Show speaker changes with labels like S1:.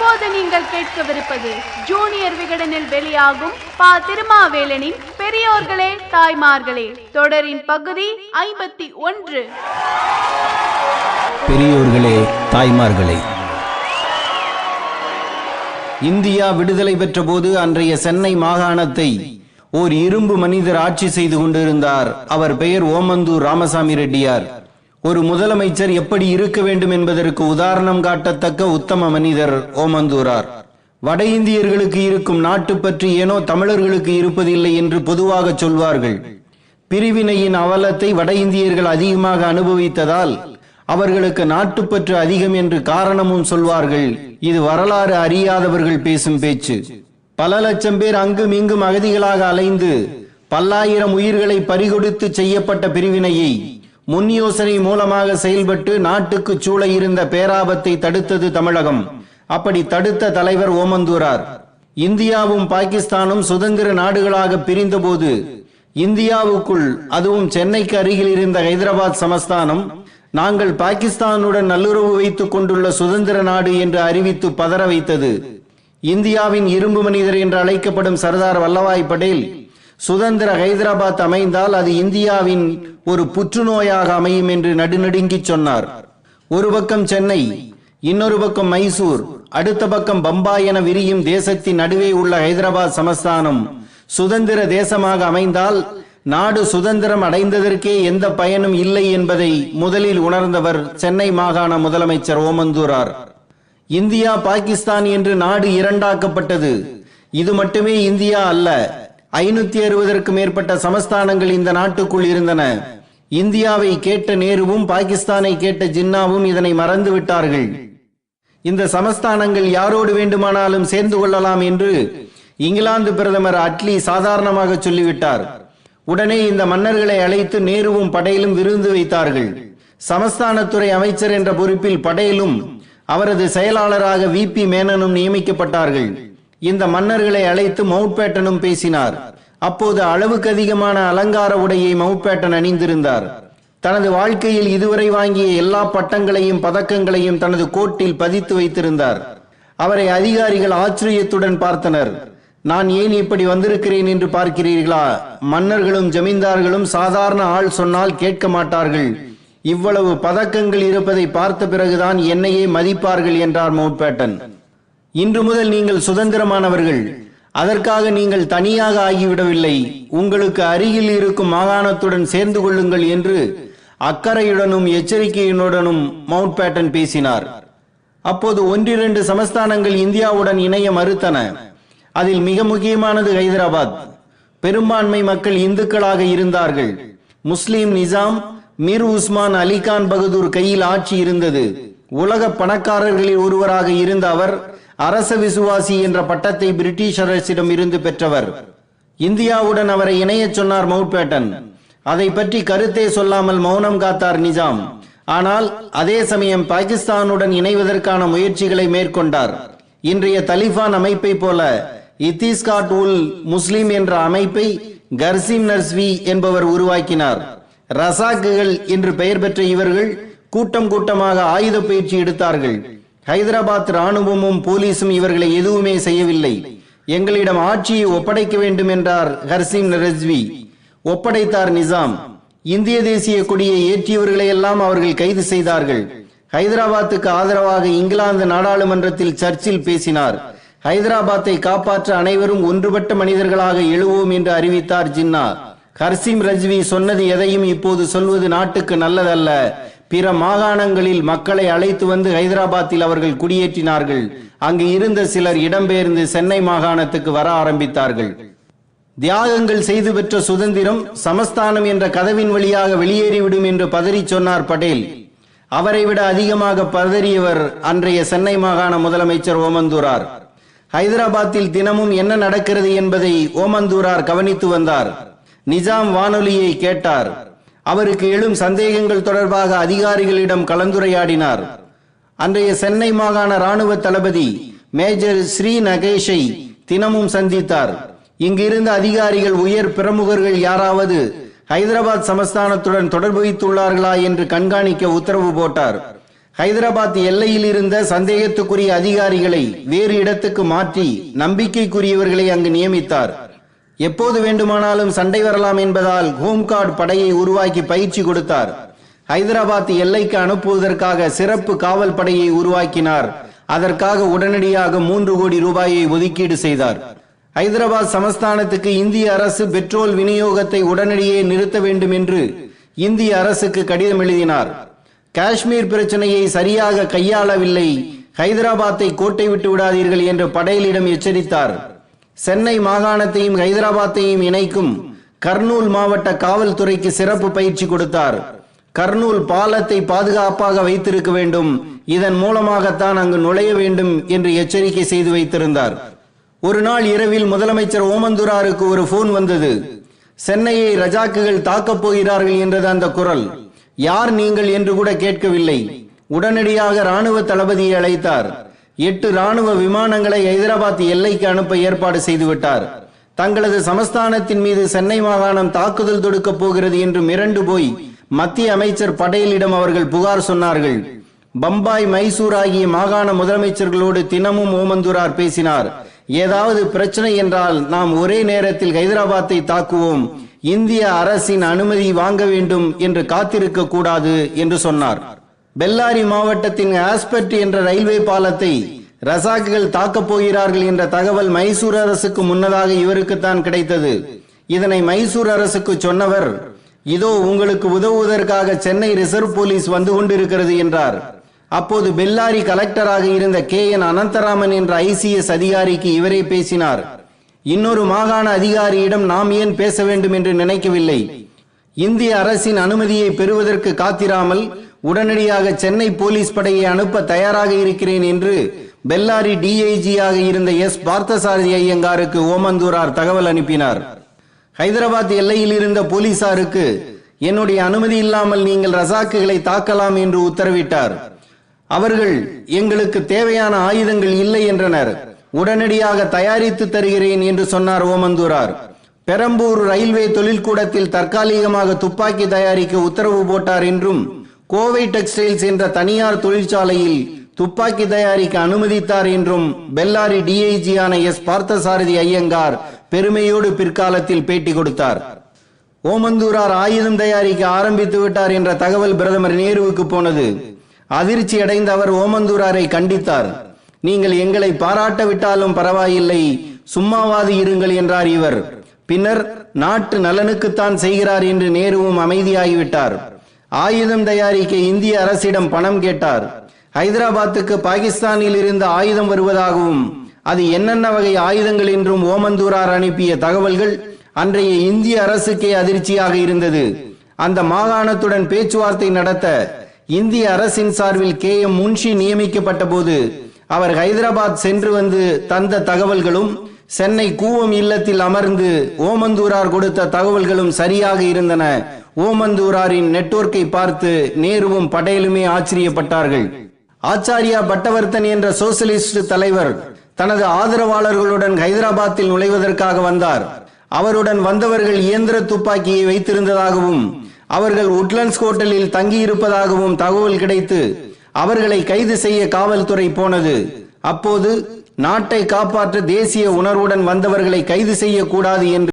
S1: இப்போது நீங்கள் கேட்கவிருப்பது ஜூனியர் விகடனில் வெளியாகும் பா. திருமாவேலனின் பெரியோர்களே தாய்மார்களே தொடரின் பகுதி 51.
S2: பெரியோர்களே தாய்மார்களே. இந்தியா விடுதலை பெற்ற போது அன்றைய சென்னை மாகாணத்தை ஓர் இரும்பு மனிதர் ஆட்சி செய்து கொண்டிருந்தார். அவர் பெயர் ஓமந்தூர் ராமசாமி ரெட்டியார். ஒரு முதலமைச்சர் எப்படி இருக்க வேண்டும் என்பதற்கு உதாரணம் காட்டத்தக்க உத்தம மனிதர் ஓமந்தூரார். வட இந்தியர்களுக்கு இருக்கும் நாட்டு பற்றி ஏனோ தமிழர்களுக்கு இருப்பதில்லை என்று பொதுவாக சொல்வார்கள். பிரிவினையின் அவலத்தை வட இந்தியர்கள் அதிகமாக அனுபவித்ததால் அவர்களுக்கு நாட்டுப்பற்று அதிகம் என்று காரணமும் சொல்வார்கள். இது வரலாறு அறியாதவர்கள் பேசும் பேச்சு. பல லட்சம் பேர் அங்கும் இங்கும் அகதிகளாக அலைந்து பல்லாயிரம் உயிர்களை பறிகொடுத்து செய்யப்பட்ட பிரிவினையை முன் யோசனை மூலமாக செயல்பட்டு நாட்டுக்கு சூழ இருந்த பேராபத்தை தடுத்தது தமிழகம். அப்படி தடுத்த தலைவர் ஓமந்தூரார். இந்தியாவும் பாகிஸ்தானும் சுதந்திர நாடுகளாக பிரிந்தபோது இந்தியாவுக்குள், அதுவும் சென்னைக்கு அருகில் இருந்த ஹைதராபாத் சமஸ்தானம், நாங்கள் பாகிஸ்தானுடன் நல்லுறவு வைத்துக் கொண்டுள்ள சுதந்திர நாடு என்று அறிவித்து பதற வைத்தது. இந்தியாவின் இரும்பு மனிதர் என்று அழைக்கப்படும் சர்தார் வல்லபாய் படேல், சுதந்திர ஹைதராபாத் அமைந்தால் அது இந்தியாவின் ஒரு புற்றுநோயாக அமையும் என்று நடுநடுங்கி சொன்னார். ஒரு பக்கம் சென்னை, இன்னொரு பக்கம் மைசூர், அடுத்த பக்கம் பம்பாய் என விரியும் தேசத்தின் நடுவே உள்ள ஹைதராபாத் சமஸ்தானம் சுதந்திர தேசமாக அமைந்தால் நாடு சுதந்திரம் அடைந்ததற்கே எந்த பயனும் இல்லை என்பதை முதலில் உணர்ந்தவர் சென்னை மாகாண முதலமைச்சர் ஓமந்தூரார். இந்தியா பாகிஸ்தான் என்று நாடு இரண்டாக்கப்பட்டது. இது மட்டுமே இந்தியா அல்ல. 560க்கும் மேற்பட்ட சமஸ்தானங்கள் இந்த நாட்டுக்குள் இருந்தன. இந்தியாவை கேட்ட நேருவும் பாகிஸ்தானை கேட்ட ஜின்னாவும் இதனை மறந்து விட்டார்கள். இந்த சமஸ்தானங்கள் யாரோடு வேண்டுமானாலும் சேர்ந்து கொள்ளலாம் என்று இங்கிலாந்து பிரதமர் அட்லி சாதாரணமாக சொல்லிவிட்டார். உடனே இந்த மன்னர்களை அழைத்து நேருவும் படேலும் விருந்து வைத்தார்கள். சமஸ்தானத்துறை அமைச்சர் என்ற பொறுப்பில் படேலும் அவரது செயலாளராக VP மேனனும் நியமிக்கப்பட்டார்கள். இந்த மன்னர்களை அழைத்து மவுண்ட் பேட்டனும் பேசினார். அப்போது அளவுக்கு அதிகமான அலங்கார உடையை மவுண்ட் பேட்டன் அணிந்திருந்தார். தனது வாழ்க்கையில் இதுவரை வாங்கிய எல்லா பட்டங்களையும் பதக்கங்களையும் தனது கோட்டில் பதித்து வைத்திருந்தார். அவரை அதிகாரிகள் ஆச்சரியத்துடன் பார்த்தனர். நான் ஏன் இப்படி வந்திருக்கிறேன் என்று பார்க்கிறீர்களா? மன்னர்களும் ஜமீன்தார்களும் சாதாரண ஆள் சொன்னால் கேட்க மாட்டார்கள். இவ்வளவு பதக்கங்கள் இருப்பதை பார்த்த பிறகுதான் என்னையே மதிப்பார்கள் என்றார் மவுண்ட் பேட்டன். இன்று முதல் நீங்கள் சுதந்திரமானவர்கள். அதற்காக நீங்கள் தனியாக ஆகிவிடவில்லை. உங்களுக்கு அருகில் இருக்கும் மாகாணத்துடன் சேர்ந்து கொள்ளுங்கள் என்று அக்கறையுடனும் எச்சரிக்கையுடனும் மவுண்ட் பேட்டன் பேசினார். அப்போது 1-2 சமஸ்தானங்கள் இந்தியாவுடன் இணைய மறுத்தன. அதில் மிக முக்கியமானது ஹைதராபாத். பெரும்பான்மை மக்கள் இந்துக்களாக இருந்தார்கள். முஸ்லிம் நிசாம் மீர் உஸ்மான் அலிகான் பகதூர் கையில் ஆட்சி இருந்தது. உலக பணக்காரர்களில் ஒருவராக இருந்த அவர் அரச விசுவாசி என்ற பட்டத்தை பிரிட்டிஷ் அரசிடம் இருந்து பெற்றவர். இந்தியாவுடன் அவரை இணைய சொன்னார் மவுண்ட் பேட்டன். அதை பற்றி கருத்தே சொல்லாமல் மௌனம் காத்தார் நிஜாம். ஆனால் அதே சமயம் பாகிஸ்தானுடன் இணைவதற்கான முயற்சிகளை மேற்கொண்டார். இன்றைய தலிபான் அமைப்பை போல இத்திஸ்காட் உல் முஸ்லிம் என்ற அமைப்பை கர்சிம் நர்ஸ்வி என்பவர் உருவாக்கினார். ரசாக்குகள் என்று பெயர் பெற்ற இவர்கள் கூட்டம் கூட்டமாக ஆயுத பயிற்சி எடுத்தார்கள். ஹைதராபாத் ராணுவமும் போலீசும் இவர்களை எதுவுமே செய்யவில்லை. எங்களிடம் ஆட்சியை ஒப்படைக்க வேண்டும் என்றார் கர்சிம் நர்ஸ்வி. ஒப்படைத்தார் நிசாம். இந்திய தேசிய கொடியை ஏற்றியவர்களை எல்லாம் அவர்கள் கைது செய்தார்கள். ஹைதராபாத்துக்கு ஆதரவாக இங்கிலாந்து நாடாளுமன்றத்தில் சர்ச்சில் பேசினார். ஹைதராபாத்தை காப்பாற்ற அனைவரும் ஒன்றுபட்ட மனிதர்களாக எழுவோம் என்று அறிவித்தார் ஜின்னா. கர்சிம் ரஜ்வி சொன்னது எதையும் இப்போது சொல்வது நாட்டுக்கு நல்லதல்ல. பிற மாகாணங்களில் மக்களை அழைத்து வந்து ஹைதராபாத்தில் அவர்கள் குடியேற்றினார்கள். அங்கு இருந்த சிலர் இடம்பெயர்ந்து சென்னை மாகாணத்துக்கு வர ஆரம்பித்தார்கள். தியாகங்கள் செய்து பெற்ற சுதந்திரம் சமஸ்தானம் என்ற கதவின் வழியாக வெளியேறிவிடும் என்று பதறி சொன்னார் படேல். அவரை விட அதிகமாக பதறியவர் அன்றைய சென்னை மாகாண முதலமைச்சர் ஓமந்தூரார். ஹைதராபாத்தில் தினமும் என்ன நடக்கிறது என்பதை ஓமந்தூரார் கவனித்து வந்தார். நிஜாம் வானொலியை கேட்டார். அவருக்கு எழும் சந்தேகங்கள் தொடர்பாக அதிகாரிகளிடம் கலந்துரையாடினார். அன்றைய சென்னை மாகாண ராணுவ தளபதி மேஜர் ஸ்ரீ நகேஷை தினமும் சந்தித்தார். இங்கு இருந்த அதிகாரிகள் உயர் பிரமுகர்கள் யாராவது ஹைதராபாத் சமஸ்தானத்துடன் தொடர்பு வைத்துள்ளார்களா என்று கண்காணிக்க உத்தரவு போட்டார். ஹைதராபாத் எல்லையில் இருந்த சந்தேகத்துக்குரிய அதிகாரிகளை வேறு இடத்துக்கு மாற்றி நம்பிக்கைக்குரியவர்களை அங்கு நியமித்தார். எப்போது வேண்டுமானாலும் சண்டை வரலாம் என்பதால் ஹோம்கார்டு படையை உருவாக்கி பயிற்சி கொடுத்தார். ஹைதராபாத் எல்லைக்கு அனுப்புவதற்காக சிறப்பு காவல் படையை உருவாக்கினார். அதற்காக உடனடியாக 3 கோடி ரூபாயை ஒதுக்கீடு செய்தார். ஹைதராபாத் சமஸ்தானத்துக்கு இந்திய அரசு பெட்ரோல் விநியோகத்தை உடனடியே நிறுத்த வேண்டும் என்று இந்திய அரசுக்கு கடிதம் எழுதினார். காஷ்மீர் பிரச்சனையை சரியாக கையாளவில்லை, ஹைதராபாத்தை கோட்டை விட்டு விடாதீர்கள் என்று படையிலிடம் எச்சரித்தார். சென்னை மாகாணத்தையும் ஹைதராபாத்தையும் இணைக்கும் கர்னூல் மாவட்ட காவல்துறைக்கு சிறப்பு பயிற்சி கொடுத்தார். கர்னூல் பாலத்தை பாதுகாப்பாக வைத்திருக்க வேண்டும், இதன் மூலமாகத்தான் அங்கு நுழைய வேண்டும் என்று எச்சரிக்கை செய்து வைத்திருந்தார். ஒரு நாள் இரவில் முதலமைச்சர் ஓமந்தூராருக்கு ஒரு போன் வந்தது. சென்னையை ரஜாக்குகள் தாக்கப் போகிறார்கள் என்றது அந்த குரல். யார் நீங்கள் என்று கூட கேட்கவில்லை. உடனடியாக ராணுவ தளபதியை அழைத்தார். 8 ராணுவ விமானங்களை ஹைதராபாத் எல்லைக்கு அனுப்ப ஏற்பாடு செய்துவிட்டார். தங்களது சமஸ்தானத்தின் மீது சென்னை மாகாணம் தாக்குதல் தொடுக்கப் போகிறது என்று மிரண்டு போய் மத்திய அமைச்சர் படேலிடம் அவர்கள் புகார் சொன்னார்கள். பம்பாய், மைசூர் ஆகிய மாகாண முதலமைச்சர்களோடு தினமும் ஓமந்தூரார் பேசினார். ஏதாவது பிரச்சனை என்றால் நாம் ஒரே நேரத்தில் ஹைதராபாத்தை தாக்குவோம், இந்திய அரசின் அனுமதி வாங்க வேண்டும் என்று காத்திருக்க கூடாது என்று சொன்னார். பெல்லாரி மாவட்டத்தின் ஆஸ்பெட் என்ற ரயில்வே பாலத்தை ரசாக்குகள் தாக்கப் போகிறார்கள் என்ற தகவல் மைசூர் அரசுக்கு முன்னதாக இவருக்குத்தான் கிடைத்தது. இதனை மைசூர் அரசுக்கு சொன்னவர், இதோ உங்களுக்கு உதவுவதற்காக சென்னை ரிசர்வ் போலீஸ் வந்து கொண்டிருக்கிறது என்றார். அப்போது பெல்லாரி கலெக்டராக இருந்த KN அனந்தராமன் என்ற ICS அதிகாரிக்கு இவரே பேசினார். இன்னொரு மாகாண அதிகாரியிடம் நாம் ஏன் பேச வேண்டும் என்று நினைக்கவில்லை. இந்திய அரசின் அனுமதியை பெறுவதற்கு காத்திராமல் உடனடியாக சென்னை போலீஸ் படையை அனுப்ப தயாராக இருக்கிறேன் என்று பெல்லாரி DIG-ஆக இருந்த பார்த்தசாரதி ஐயங்காருக்கு ஓமந்தூரார் தகவல் அனுப்பினார். ஹைதராபாத் எல்லையில் இருந்த போலீசாருக்கு என்னுடைய அனுமதி இல்லாமல் நீங்கள் ரசாக்குகளை தாக்கலாம் என்று உத்தரவிட்டார். அவர்கள் எங்களுக்கு தேவையான ஆயுதங்கள் இல்லை என்றனர். உடனடியாக தயாரித்து தருகிறேன் என்று சொன்னார் ஓமந்தூரார். பெரம்பூர் ரயில்வே தொழில்கூடத்தில் தற்காலிகமாக துப்பாக்கி தயாரிக்க உத்தரவு போட்டார் என்றும், கோவை டெக்ஸ்டைல்ஸ் என்ற தனியார் தொழிற்சாலையில் துப்பாக்கி தயாரிக்க அனுமதித்தார் என்றும் பெல்லாரி DIG-ஆன பார்த்தசாரதி ஐயங்கார் பெருமையோடு பிற்காலத்தில் பேட்டி கொடுத்தார். ஓமந்தூரார் ஆயுதம் தயாரிக்க ஆரம்பித்து விட்டார் என்ற தகவல் பிரதமர் நேருவுக்கு போனது. அதிர்ச்சி அடைந்த அவர் ஓமந்தூராரை கண்டித்தார். நீங்கள் எங்களை பாராட்ட விட்டாலும் பரவாயில்லை, சும்மாவாது இருங்கள் என்றார் இவர். பின்னர் நாட்டு நலனுக்குத்தான் செய்கிறார் என்று நேருவும் அமைதியாகிவிட்டார். ஆயுதம் தயாரிக்க இந்திய அரசிடம் பணம் கேட்டார். ஹைதராபாத்துக்கு பாகிஸ்தானில் இருந்து ஆயுதம் வருவதாகவும் அது என்னென்ன வகை ஆயுதங்கள் என்றும் ஓமந்தூரார் அனுப்பிய தகவல்கள் அன்றைய இந்திய அரசுக்கே அதிர்ச்சியாக இருந்தது. அந்த மாகாணத்துடன் பேச்சுவார்த்தை நடத்த இந்திய அரசின் சார்பில் KM முன்ஷி நியமிக்கப்பட்ட போது அவர் ஹைதராபாத் சென்று வந்து தந்த தகவல்களும் சென்னை கூவம் இல்லத்தில் அமர்ந்து ஓமந்தூரார் கொடுத்த தகவல்களும் சரியாக இருந்தன. ஓமந்தூராரின் நெட்வொர்க்கை பார்த்து நேருவும் படேலுமே ஆச்சரியப்பட்டார்கள். ஆச்சாரியா பட்டவர்த்தன் என்ற சோசியலிஸ்ட் தலைவர் தனது ஆதரவாளர்களுடன் ஹைதராபாத்தில் நுழைவதற்காக வந்தார். அவருடன் வந்தவர்கள் இயந்திர துப்பாக்கியை வைத்திருந்ததாகவும் அவர்கள் உட்லண்ட்ஸ் ஹோட்டலில் தங்கியிருப்பதாகவும் தகவல் கிடைத்து அவர்களை கைது செய்ய காவல்துறை போனது. அப்போது நாட்டை காப்பாற்ற தேசிய உணர்வுடன் வந்தவர்களை கைது செய்யக்கூடாது என்று